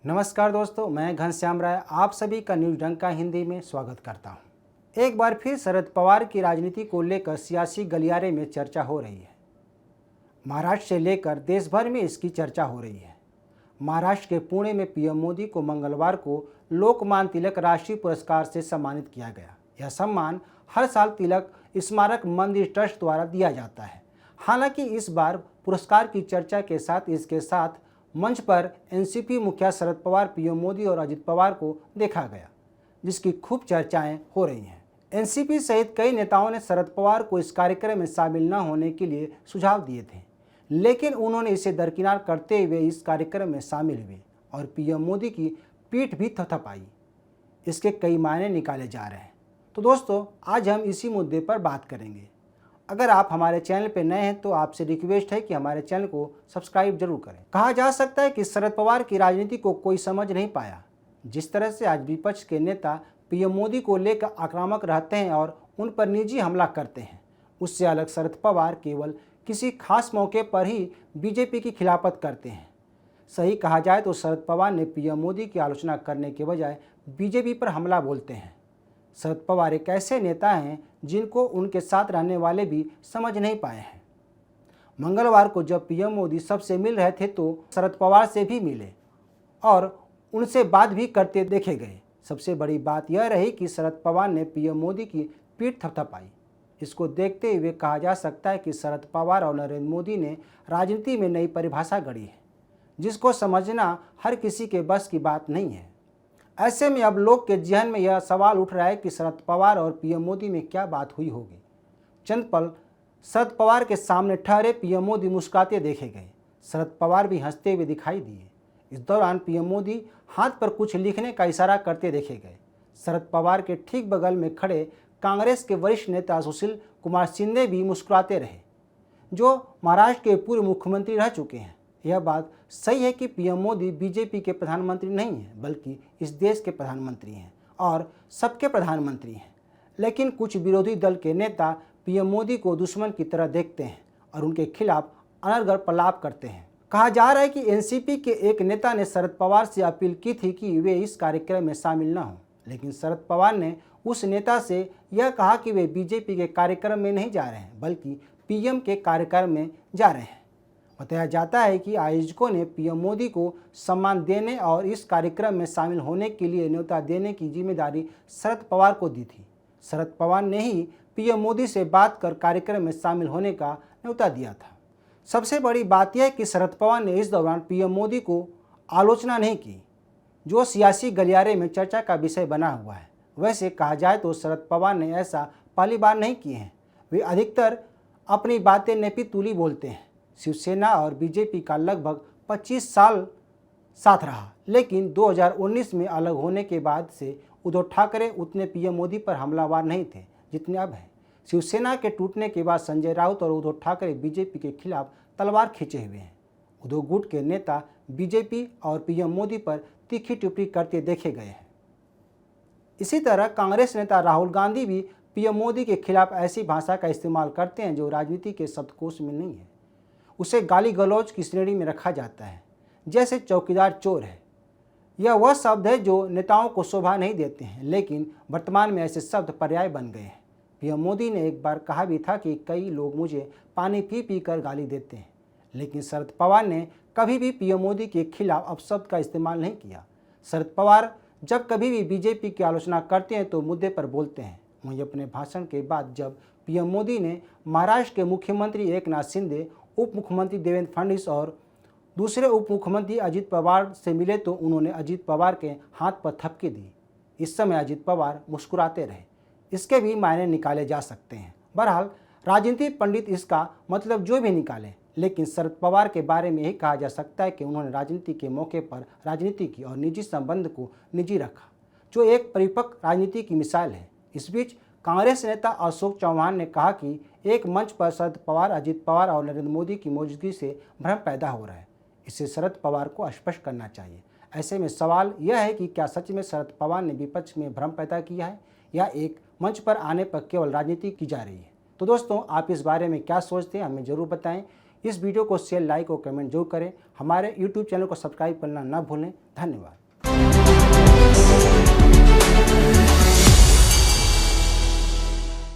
नमस्कार दोस्तों, मैं घनश्याम राय आप सभी का न्यूज डंका हिंदी में स्वागत करता हूं। एक बार फिर शरद पवार की राजनीति को लेकर सियासी गलियारे में चर्चा हो रही है। महाराष्ट्र से लेकर देश भर में इसकी चर्चा हो रही है। महाराष्ट्र के पुणे में पीएम मोदी को मंगलवार को लोकमान्य तिलक राष्ट्रीय पुरस्कार से सम्मानित किया गया। यह सम्मान हर साल तिलक स्मारक मंदिर ट्रस्ट द्वारा दिया जाता है। हालांकि इस बार पुरस्कार की चर्चा के साथ इसके साथ मंच पर एनसीपी मुखिया शरद पवार, पीएम मोदी और अजित पवार को देखा गया, जिसकी खूब चर्चाएं हो रही हैं। एनसीपी सहित कई नेताओं ने शरद पवार को इस कार्यक्रम में शामिल न होने के लिए सुझाव दिए थे, लेकिन उन्होंने इसे दरकिनार करते हुए इस कार्यक्रम में शामिल हुए और पीएम मोदी की पीठ भी थपथपाई। इसके कई मायने निकाले जा रहे हैं। तो दोस्तों, आज हम इसी मुद्दे पर बात करेंगे। अगर आप हमारे चैनल पर नए हैं तो आपसे रिक्वेस्ट है कि हमारे चैनल को सब्सक्राइब जरूर करें। कहा जा सकता है कि शरद पवार की राजनीति को कोई समझ नहीं पाया। जिस तरह से आज विपक्ष के नेता पीएम मोदी को लेकर आक्रामक रहते हैं और उन पर निजी हमला करते हैं, उससे अलग शरद पवार केवल किसी खास मौके पर ही बीजेपी की खिलाफत करते हैं। सही कहा जाए तो शरद पवार ने पीएम मोदी की आलोचना करने के बजाय बीजेपी पर हमला बोलते हैं। शरद पवार एक ऐसे नेता हैं जिनको उनके साथ रहने वाले भी समझ नहीं पाए हैं। मंगलवार को जब पीएम मोदी सबसे मिल रहे थे तो शरद पवार से भी मिले और उनसे बात भी करते देखे गए। सबसे बड़ी बात यह रही कि शरद पवार ने पीएम मोदी की पीठ थपथपाई। इसको देखते हुए कहा जा सकता है कि शरद पवार और नरेंद्र मोदी ने राजनीति में नई परिभाषा गढ़ी है, जिसको समझना हर किसी के बस की बात नहीं है। ऐसे में अब लोग के जहन में यह सवाल उठ रहा है कि शरद पवार और पीएम मोदी में क्या बात हुई होगी। चंद पल शरद पवार के सामने ठहरे पीएम मोदी मुस्कुराते देखे गए। शरद पवार भी हंसते हुए दिखाई दिए। इस दौरान पीएम मोदी हाथ पर कुछ लिखने का इशारा करते देखे गए। शरद पवार के ठीक बगल में खड़े कांग्रेस के वरिष्ठ नेता सुशील कुमार शिंदे भी मुस्कुराते रहे, जो महाराष्ट्र के पूर्व मुख्यमंत्री रह चुके हैं। यह बात सही है कि पीएम मोदी बीजेपी के प्रधानमंत्री नहीं हैं, बल्कि इस देश के प्रधानमंत्री हैं और सबके प्रधानमंत्री हैं। लेकिन कुछ विरोधी दल के नेता पीएम मोदी को दुश्मन की तरह देखते हैं और उनके खिलाफ अनर्गल प्रलाप करते हैं। कहा जा रहा है कि एनसीपी के एक नेता ने शरद पवार से अपील की थी कि वे इस कार्यक्रम में शामिल न हों, लेकिन शरद पवार ने उस नेता से यह कहा कि वे बीजेपी के कार्यक्रम में नहीं जा रहे हैं, बल्कि पीएम के कार्यक्रम में जा रहे हैं। बताया जाता है कि आयोजकों ने पीएम मोदी को सम्मान देने और इस कार्यक्रम में शामिल होने के लिए न्योता देने की जिम्मेदारी शरद पवार को दी थी। शरद पवार ने ही पीएम मोदी से बात कर कार्यक्रम में शामिल होने का न्योता दिया था। सबसे बड़ी बात यह है कि शरद पवार ने इस दौरान पीएम मोदी को आलोचना नहीं की, जो सियासी गलियारे में चर्चा का विषय बना हुआ है। वैसे कहा जाए तो शरद पवार ने ऐसा पहली बार नहीं किए हैं। वे अधिकतर अपनी बातें नेपी तुली बोलते हैं। शिवसेना और बीजेपी का लगभग 25 साल साथ रहा, लेकिन 2019 में अलग होने के बाद से उद्धव ठाकरे उतने पीएम मोदी पर हमलावर नहीं थे जितने अब हैं। शिवसेना के टूटने के बाद संजय राउत और उद्धव ठाकरे बीजेपी के खिलाफ तलवार खींचे हुए हैं। उद्धव गुट के नेता बीजेपी और पीएम मोदी पर तीखी टिप्पणी करते देखे गए हैं। इसी तरह कांग्रेस नेता राहुल गांधी भी पीएम मोदी के खिलाफ ऐसी भाषा का इस्तेमाल करते हैं जो राजनीति के शब्दकोश में नहीं है। उसे गाली गलौज की श्रेणी में रखा जाता है, जैसे चौकीदार चोर है। यह वह शब्द है जो नेताओं को शोभा नहीं देते हैं, लेकिन वर्तमान में ऐसे शब्द पर्याय बन गए हैं। पीएम मोदी ने एक बार कहा भी था कि कई लोग मुझे पानी पी पी कर गाली देते हैं, लेकिन शरद पवार ने कभी भी पीएम मोदी के खिलाफ अपशब्द का इस्तेमाल नहीं किया। शरद पवार जब कभी भी बीजेपी की आलोचना करते हैं तो मुद्दे पर बोलते हैं। वहीं अपने भाषण के बाद जब पीएम मोदी ने महाराष्ट्र के मुख्यमंत्री एकनाथ शिंदे, उप मुख्यमंत्री देवेंद्र फडणवीस और दूसरे उप मुख्यमंत्री अजित पवार से मिले तो उन्होंने अजित पवार के हाथ पर थपकी दी। इस समय अजित पवार मुस्कुराते रहे। इसके भी मायने निकाले जा सकते हैं। बहरहाल राजनीति पंडित इसका मतलब जो भी निकाले, लेकिन शरद पवार के बारे में यही कहा जा सकता है कि उन्होंने राजनीति के मौके पर राजनीति की और निजी संबंध को निजी रखा, जो एक परिपक्व राजनीति की मिसाल है। इस बीच कांग्रेस नेता अशोक चौहान ने कहा कि एक मंच पर शरद पवार, अजित पवार और नरेंद्र मोदी की मौजूदगी से भ्रम पैदा हो रहा है। इसे शरद पवार को स्पष्ट करना चाहिए। ऐसे में सवाल यह है कि क्या सच में शरद पवार ने विपक्ष में भ्रम पैदा किया है या एक मंच पर आने पर केवल राजनीति की जा रही है। तो दोस्तों, आप इस बारे में क्या सोचते हैं, हमें जरूर बताएं। इस वीडियो को शेयर, लाइक और कमेंट जरूर करें। हमारे यूट्यूब चैनल को सब्सक्राइब करना ना भूलें। धन्यवाद।